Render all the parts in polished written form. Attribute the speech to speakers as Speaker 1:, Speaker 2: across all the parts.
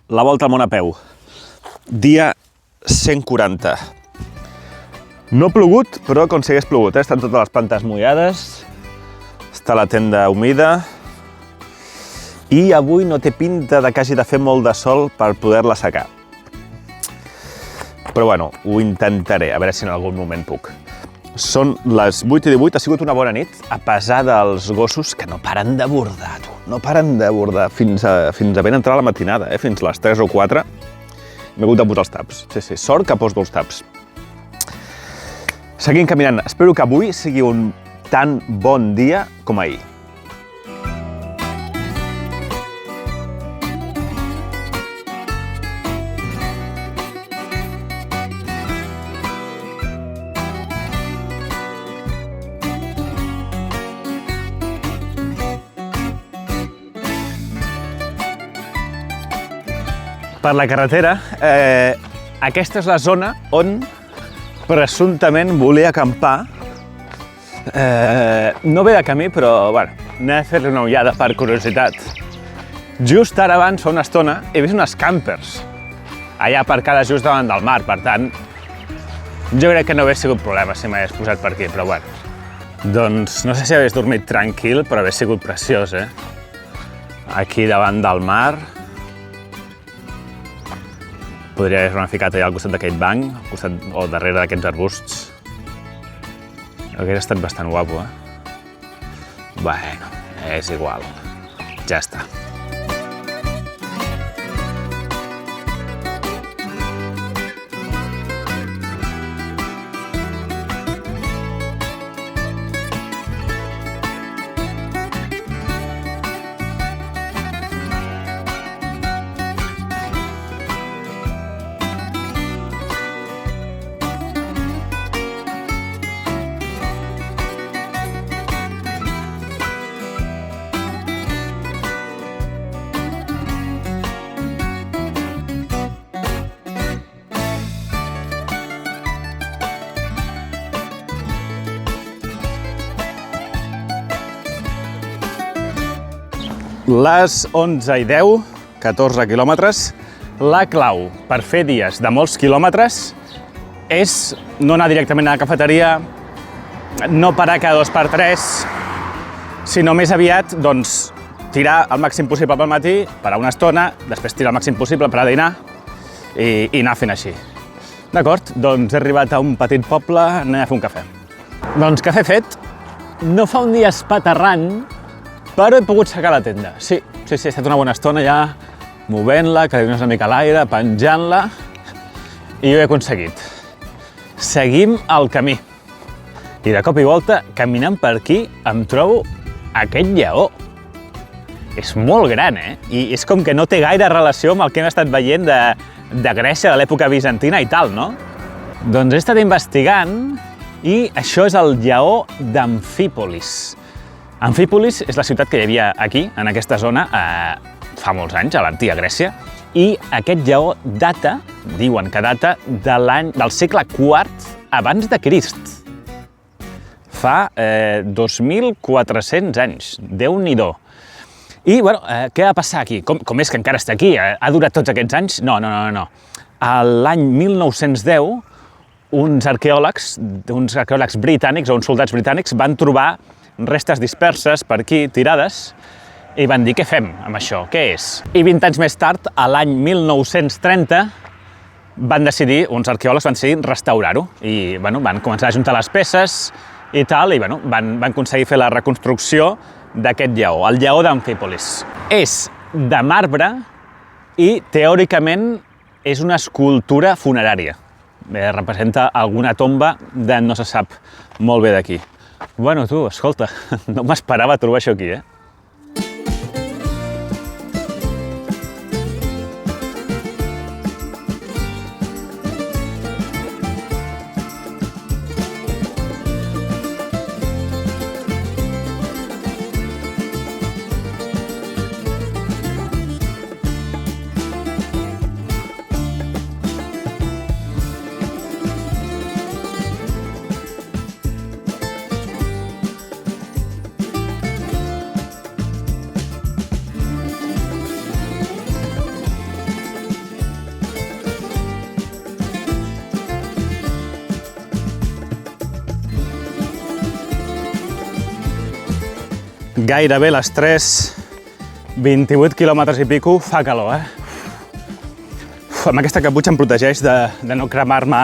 Speaker 1: La volta al món a peu. Dia 140. No ha plogut, però com si hagués plogut. Estan totes les plantes mullades. Està la tenda humida. I avui no té pinta de que hagi de fer molt de sol per poder-la secar. Però bueno, ho intentaré, a veure si en algun moment puc. Són les 8:18, ha sigut una bona nit, a pesar dels gossos que no paren de bordar, tu. No paren de bordar fins a ben entrar la matinada, fins a les 3 o 4. M'he hagut de posar els taps. Sí, sort que poso els taps. Seguim caminant. Espero que avui sigui un tan bon dia com ahir. Per la carretera, aquesta és la zona on presumptament volia acampar. No ve de camí, però bueno, anem a fer-li una ullada per curiositat. Just ara abans, fa una estona, he vist unes campers allà aparcades just davant del mar, per tant, jo crec que no hauria sigut problema si m'hagués posat per aquí, però bueno. Doncs no sé si hagués dormit tranquil, però hauria sigut preciós, Aquí davant del mar. Podria haver-me ficat allà al costat d'aquest banc, al costat o darrere d'aquests arbusts. Hauria estat bastant guapo, Bueno, és igual. Ja està. Les 11:10, 14 quilòmetres. La clau per fer dies de molts quilòmetres és no anar directament a la cafeteria, no parar cada 2x3, sinó més aviat doncs, tirar el màxim possible pel matí, parar una estona, després tirar el màxim possible per a dinar i anar fent així. D'acord? Doncs he arribat a un petit poble, anem a fer un cafè. Doncs cafè fet, no fa un dia espaterrant, però he pogut secar la tenda. Sí, ha estat una bona estona ja movent-la, que li dones una mica a l'aire, penjant-la, i ho he aconseguit. Seguim el camí. I de cop i volta, caminant per aquí, em trobo aquest lleó. És molt gran, I és com que no té gaire relació amb el que hem estat veient de Grècia, de l'època bizantina i tal, no? Doncs he estat investigant i això és el lleó d'Amfípolis. Amfípolis és la ciutat que hi havia aquí, en aquesta zona, fa molts anys, a l'antiga Grècia, i aquest lleó data, diuen que data, del segle IV abans de Crist. Fa 2.400 anys, Déu-n'hi-do. I, bueno, què va passar aquí? Com és que encara està aquí? Ha durat tots aquests anys? No. L'any 1910, uns arqueòlegs britànics o uns soldats britànics van trobar restes disperses per aquí, tirades, i van dir, què fem amb això? Què és? I 20 anys més tard, a l'any 1930, uns arqueòlegs van decidir restaurar-ho. I van començar a ajuntar les peces i tal, i van aconseguir fer la reconstrucció d'aquest lleó, el lleó d'Amfípolis. És de marbre i, teòricament, és una escultura funerària. Representa alguna tomba de no se sap molt bé d'aquí. Bueno, tu, escolta, no m'esperava trobar això aquí, Gairebé les 3, 28 quilòmetres i pico, fa calor, Amb aquesta caputxa em protegeix de no cremar-me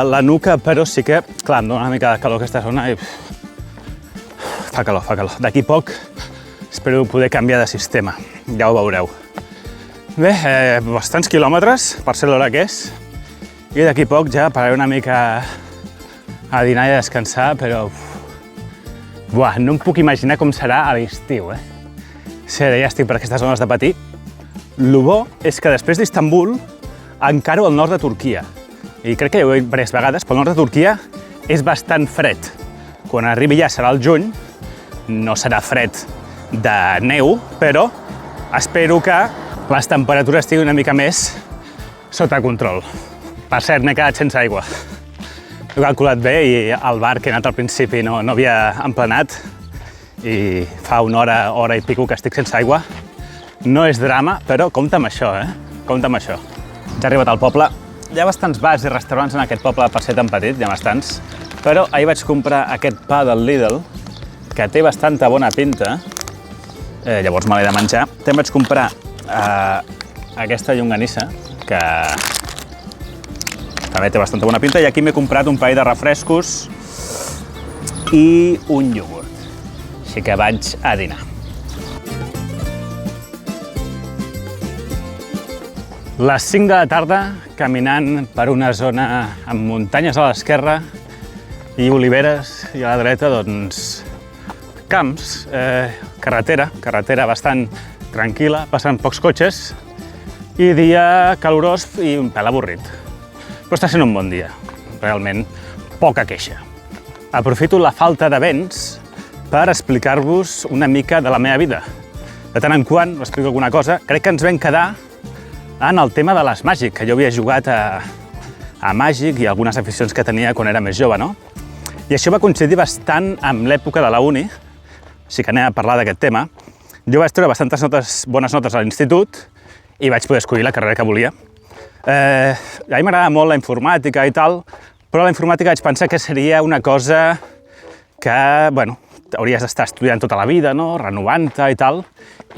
Speaker 1: la nuca, però sí que, clar, em dona una mica de calor aquesta zona i fa calor. D'aquí poc espero poder canviar de sistema, ja ho veureu. Bé, bastants quilòmetres, per ser l'hora que és, i d'aquí poc ja pararé una mica a dinar i a descansar, però no em puc imaginar com serà a l'estiu, Sí, ja estic per aquestes zones de patir. Lo bo és que després d'Istanbul encaro al nord de Turquia. I crec que ja ho he dit diverses vegades, però el nord de Turquia és bastant fred. Quan arribi ja serà el juny, no serà fred de neu, però espero que les temperatures estiguin una mica més sota control. Per cert, m'he quedat sense aigua. He calculat bé i el bar que he anat al principi no havia emplenat i fa una hora i pico que estic sense aigua. No és drama, però compta amb això, Compta amb això. Ja he arribat al poble. Hi ha bastants bars i restaurants en aquest poble per ser tan petit, hi ha bastants, però ahir vaig comprar aquest pa del Lidl, que té bastanta bona pinta. Llavors me l'he de menjar. També vaig comprar aquesta llonganissa, que també té bastanta bona pinta, i aquí m'he comprat un parell de refrescos i un iogurt. Així que vaig a dinar. Les 5 de la tarda, caminant per una zona amb muntanyes a l'esquerra i oliveres, i a la dreta, doncs, camps, carretera bastant tranquil·la, passant pocs cotxes, i dia calorós i un pèl avorrit. Però està sent un bon dia, realment poca queixa. Aprofito la falta de vents per explicar-vos una mica de la meva vida. De tant en quant us explico alguna cosa. Crec que ens vam quedar en el tema de les Magic, que jo havia jugat a Magic i algunes aficions que tenia quan era més jove, no? I això va coincidir bastant amb l'època de la uni, així que anem a parlar d'aquest tema. Jo vaig treure bastantes bones notes a l'institut i vaig poder escollir la carrera que volia. A mi m'agrada molt la informàtica i tal, però la informàtica vaig pensar que seria una cosa que, hauries d'estar estudiant tota la vida, no? Renovant-te i tal,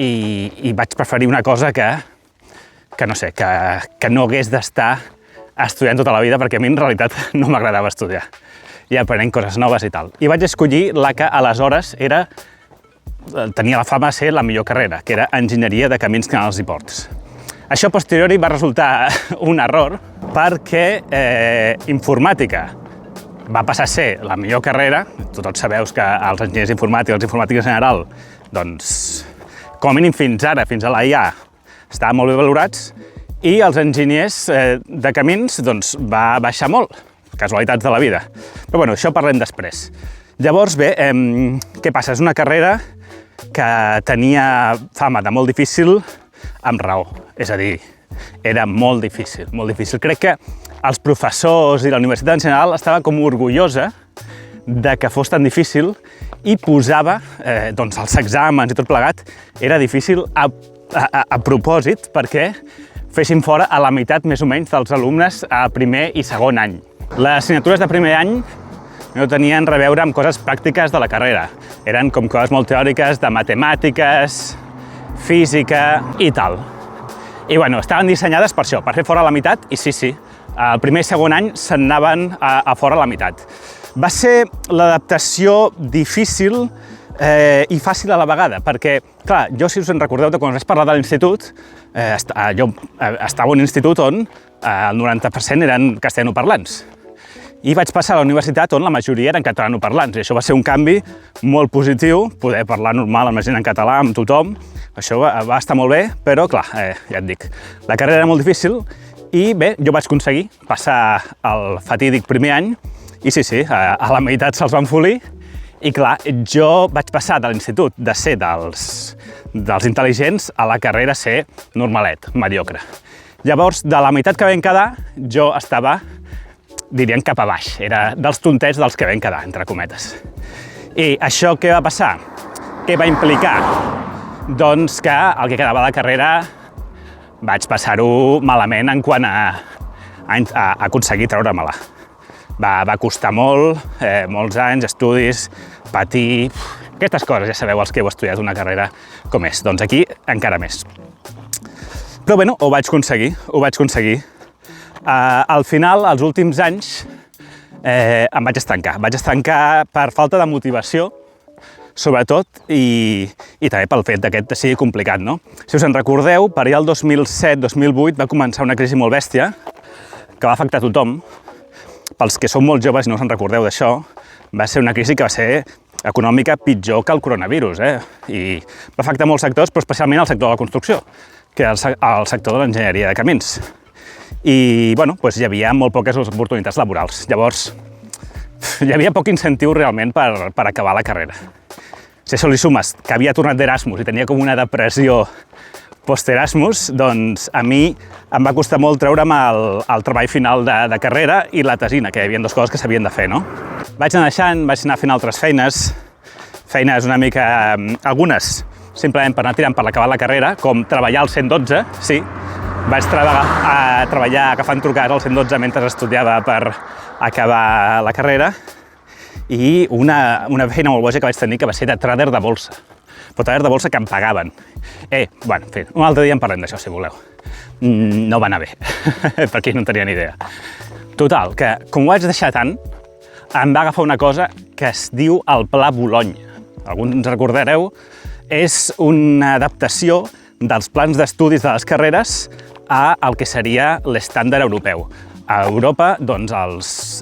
Speaker 1: i vaig preferir una cosa que no hagués d'estar estudiant tota la vida, perquè a mi en realitat no m'agradava estudiar i aprenent coses noves i tal. I vaig escollir la que aleshores tenia la fama de ser la millor carrera, que era Enginyeria de Camins, Canals i Ports. Això a posteriori va resultar un error perquè informàtica va passar a ser la millor carrera. Tots sabeu que els enginyers informàtics, els informàtics en general, doncs, com a mínim fins ara, fins a la IA, estaven molt bé valorats, i els enginyers de camins doncs, va baixar molt, casualitats de la vida. Però això parlem després. Llavors, bé, què passa? És una carrera que tenia fama de molt difícil amb raó, és a dir, era molt difícil, molt difícil. Crec que els professors i la universitat en general estava com orgullosa de que fos tan difícil i posava, doncs els exàmens i tot plegat, era difícil a propòsit perquè fessin fora a la meitat més o menys dels alumnes a primer i segon any. Les assignatures de primer any no tenien res a veure amb coses pràctiques de la carrera. Eren com coses molt teòriques de matemàtiques, física i tal. I estaven dissenyades per això, per fer fora la meitat, i sí, el primer i segon any se'n anaven a fora la meitat. Va ser l'adaptació difícil i fàcil a la vegada, perquè, clar, jo, si us en recordeu de quan vaig parlar de l'institut, jo estava en un institut on el 90% eren castellanoparlants. I vaig passar a la universitat on la majoria eren catalanoparlants, i això va ser un canvi molt positiu, poder parlar normal amb la gent en català, amb tothom. Això va estar molt bé, però, clar, ja et dic, la carrera era molt difícil i, bé, jo vaig aconseguir passar el fatídic primer any i, sí, a la meitat se'ls van folir. I, clar, jo vaig passar de l'institut de ser dels intel·ligents a la carrera ser normalet, mediocre. Llavors, de la meitat que vam quedar, jo estava, dirien, cap a baix. Era dels tontets dels que vam quedar, entre cometes. I això què va passar? Què va implicar? Doncs que el que quedava de la carrera vaig passar-ho malament en quant a aconseguir treure-me-la. Va costar molt, molts anys, estudis, patir, Aquestes coses ja sabeu els que heu estudiat una carrera com és. Doncs aquí encara més. Però bueno, ho vaig aconseguir. Al final, els últims anys, em vaig estancar. Vaig estancar per falta de motivació, sobretot, i també pel fet que sigui complicat, no? Si us en recordeu, per allà el 2007-2008 va començar una crisi molt bèstia que va afectar tothom. Pels que sou molt joves i no us en recordeu d'això, va ser una crisi que va ser econòmica pitjor que el coronavirus, i va afectar molts sectors, però especialment el sector de la construcció, que és el sector de l'enginyeria de camins. I, bueno, doncs hi havia molt poques oportunitats laborals. Llavors, hi havia poc incentiu realment per acabar la carrera. Si això li sumes que havia tornat d'Erasmus i tenia com una depressió post-Erasmus, doncs a mi em va costar molt treure'm el treball final de carrera i la tesina, que hi havia dues coses que s'havien de fer, no? Vaig anar deixant, vaig anar fent altres feines una mica, algunes simplement per anar tirant per acabar la carrera, com treballar al 112, sí. Vaig treballar agafant trucades al 112 mentre estudiava per acabar la carrera, i una feina molt boja que vaig tenir que va ser de trader de bolsa. Però trader de bolsa que em pagaven. Bueno, en fi, un altre dia en parlem d'això, si voleu. No va anar bé, perquè no en tenia ni idea. Total, que com ho vaig deixar tant, em va agafar una cosa que es diu el Pla Bolonya. Alguns recordareu, és una adaptació dels plans d'estudis de les carreres al que seria l'estàndard europeu. A Europa, doncs,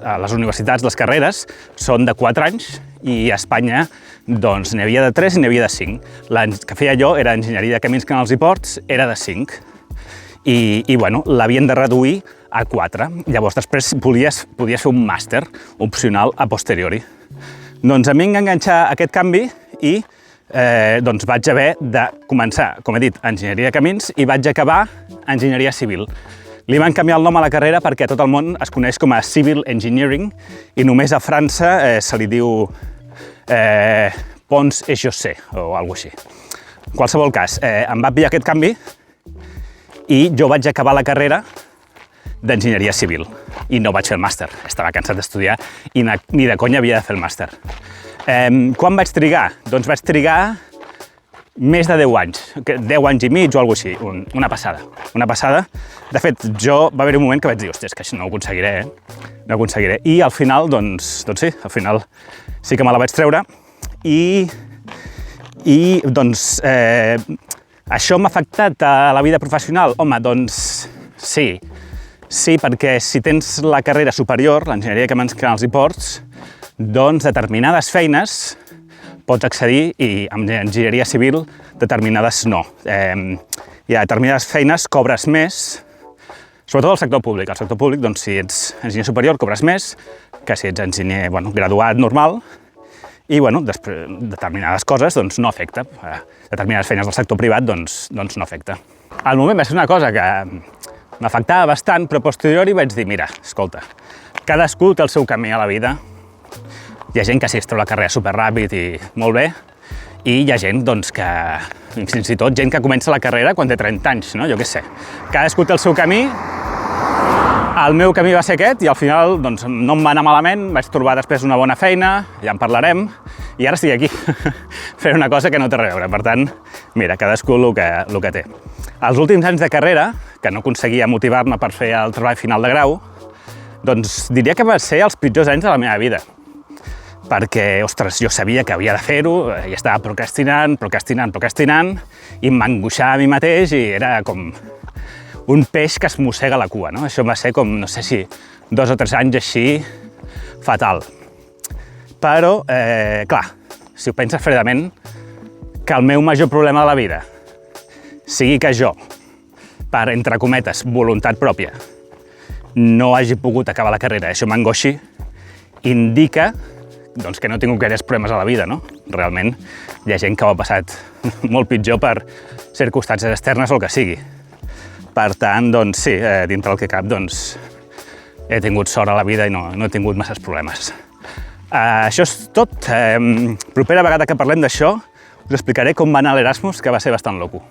Speaker 1: les universitats, les carreres, són de 4 anys, i a Espanya doncs n'hi havia de 3 i n'hi havia de 5. L'any que feia jo era enginyeria de camins, canals i ports, era de 5. I bueno, l'havien de reduir a 4. Llavors després podies fer un màster opcional a posteriori. Doncs a mi em va enganxar aquest canvi i doncs vaig haver de començar, com he dit, enginyeria de camins i vaig acabar enginyeria civil. Li van canviar el nom a la carrera perquè a tot el món es coneix com a Civil Engineering i només a França se li diu Ponts et Chaussées o alguna cosa així. En qualsevol cas, em va pillar aquest canvi i jo vaig acabar la carrera d'enginyeria civil i no vaig fer el màster. Estava cansat d'estudiar i ni de conya havia de fer el màster. Quan vaig trigar? Doncs vaig trigar més de 10 anys, 10 anys i mig o alguna cosa així, una passada. De fet, va haver un moment que vaig dir, hòstia, és que això no ho aconseguiré, no ho aconseguiré. I al final, doncs sí, al final sí que me la vaig treure i doncs això m'ha afectat a la vida professional? Home, doncs sí, perquè si tens la carrera superior, l'enginyeria de camins, canals i ports, doncs determinades feines pots accedir i amb enginyeria civil determinades no. Hi ha determinades feines, cobres més, sobretot al sector públic. Al sector públic, doncs, si ets enginyer superior, cobres més que si ets enginyer graduat normal i després determinades coses doncs, no afecta. Determinades feines del sector privat doncs no afecta. Al moment va ser una cosa que m'afectava bastant, però a posteriori vaig dir, mira, escolta, cadascú té el seu camí a la vida. Hi ha gent que es treu la carrera superràpid i molt bé, i hi ha gent doncs, que, fins i tot, gent que comença la carrera quan té 30 anys, no? Jo què sé. Cadascú té el seu camí, el meu camí va ser aquest, i al final doncs, no em va anar malament, vaig trobar després una bona feina, ja en parlarem, i ara estic aquí, fent una cosa que no té res a veure. Per tant, mira, cadascú el que té. Els últims anys de carrera, que no aconseguia motivar-me per fer el treball final de grau, doncs diria que va ser els pitjors anys de la meva vida. Perquè, ostres, jo sabia que havia de fer-ho, i estava procrastinant, i m'angoixava a mi mateix, i era com un peix que es mossega la cua, no? Això va ser com, no sé si 2 o 3 anys així, fatal. Però, clar, si ho penses fredament, que el meu major problema de la vida sigui que jo, per, entre cometes, voluntat pròpia, no hagi pogut acabar la carrera, això m'angoixi, indica doncs, que no he tingut gaires problemes a la vida, no? Realment, hi ha gent que ho ha passat molt pitjor per circumstàncies externes o el que sigui. Per tant, doncs sí, dintre el que cap, doncs, he tingut sort a la vida i no he tingut masses problemes. Això és tot. Propera vegada que parlem d'això, us explicaré com va anar l'Erasmus, que va ser bastant loco.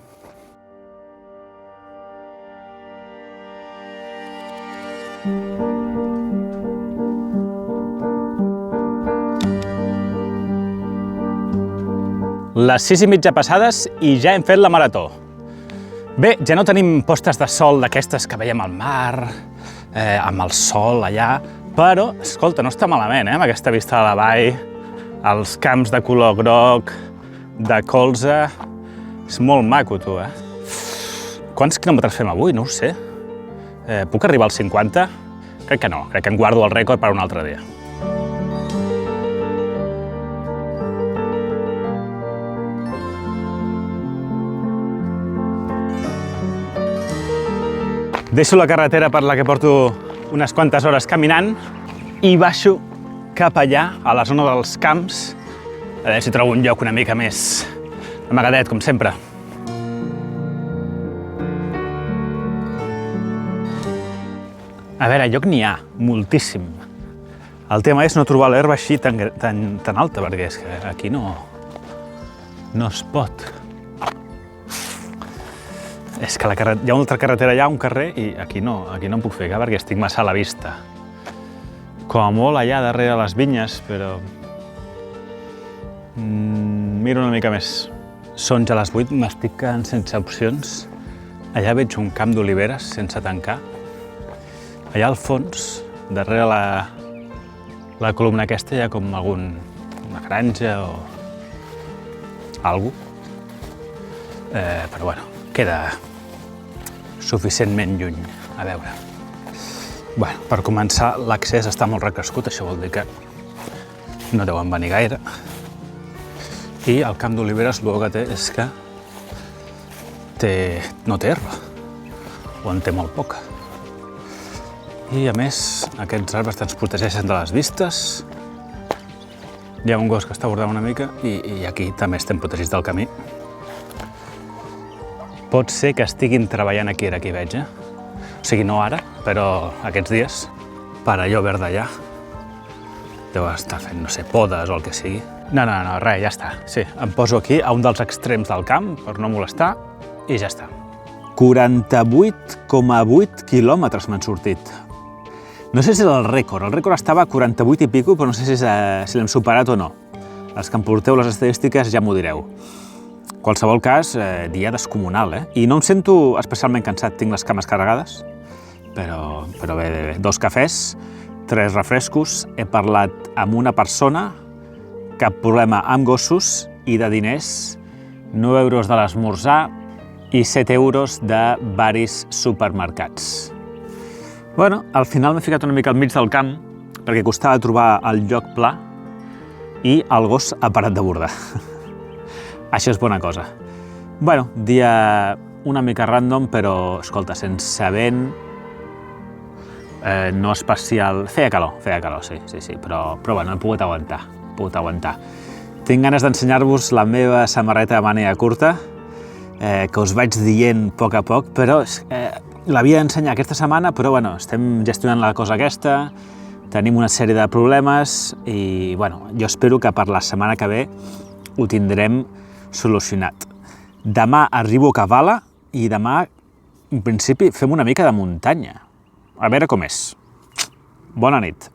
Speaker 1: Les 6:30 passades i ja hem fet la marató. Bé, ja no tenim postes de sol d'aquestes que veiem al mar, amb el sol allà, però, escolta, no està malament, amb aquesta vista de la vall, els camps de color groc, de colza. És molt maco, tu, Quants quilòmetres fem avui? No ho sé. Puc arribar als 50? Crec que no, crec que em guardo el rècord per un altre dia. Deixo la carretera per la que porto unes quantes hores caminant i baixo cap allà, a la zona dels camps, a veure si trobo un lloc una mica més amagadet, com sempre. A veure, lloc n'hi ha, moltíssim. El tema és no trobar l'herba així tan alta, perquè és que aquí no es pot. És que hi ha una altra carretera allà, un carrer, i aquí no em puc ficar perquè estic massa a la vista. Com a molt allà darrere les vinyes, però... Miro una mica més. Són ja les 8, m'estic quedant sense opcions. Allà veig un camp d'oliveres sense tancar. Allà al fons, darrere la columna aquesta, hi ha com una granja o... algú. Però bueno, queda suficientment lluny. A veure. Bueno, per començar, l'accés està molt recrescut, això vol dir que no deuen venir gaire. I el camp d'oliveres el que té és que no té herba, o en té molt poca. I a més, aquests arbres ens protegeixen de les vistes. Hi ha un gos que està bordant una mica i aquí també estem protegits del camí. Pot ser que estiguin treballant aquí, ara que hi veig, O sigui, no ara, però aquests dies, per allò verd d'allà. Deu estar fent, no sé, podes o el que sigui. No, res, ja està. Sí, em poso aquí, a un dels extrems del camp, per no molestar, i ja està. 48,8 quilòmetres m'han sortit. No sé si és el rècord estava a 48 i pico, però no sé si l'hem superat o no. Els que em porteu les estadístiques ja m'ho direu. Qualsevol cas, dia descomunal, I no em sento especialment cansat, tinc les cames carregades, però bé, 2 cafès, 3 refrescos, he parlat amb una persona, cap problema amb gossos i de diners, 9 euros de l'esmorzar i 7 euros de varis supermercats. Bueno, al final m'he ficat una mica al mig del camp perquè costava trobar el lloc pla i el gos ha parat de bordar. Això és bona cosa. Bueno, dia una mica random, però, escolta, sense vent, no especial... Feia calor, sí, però bueno, he pogut aguantar. Tinc ganes d'ensenyar-vos la meva samarreta de màniga curta, que us vaig dient a poc, però l'havia d'ensenyar aquesta setmana, però bueno, estem gestionant la cosa aquesta, tenim una sèrie de problemes i bueno, jo espero que per la setmana que ve ho tindrem solucionat. Demà arribo a Kavala i demà, en principi, fem una mica de muntanya. A veure com és. Bona nit.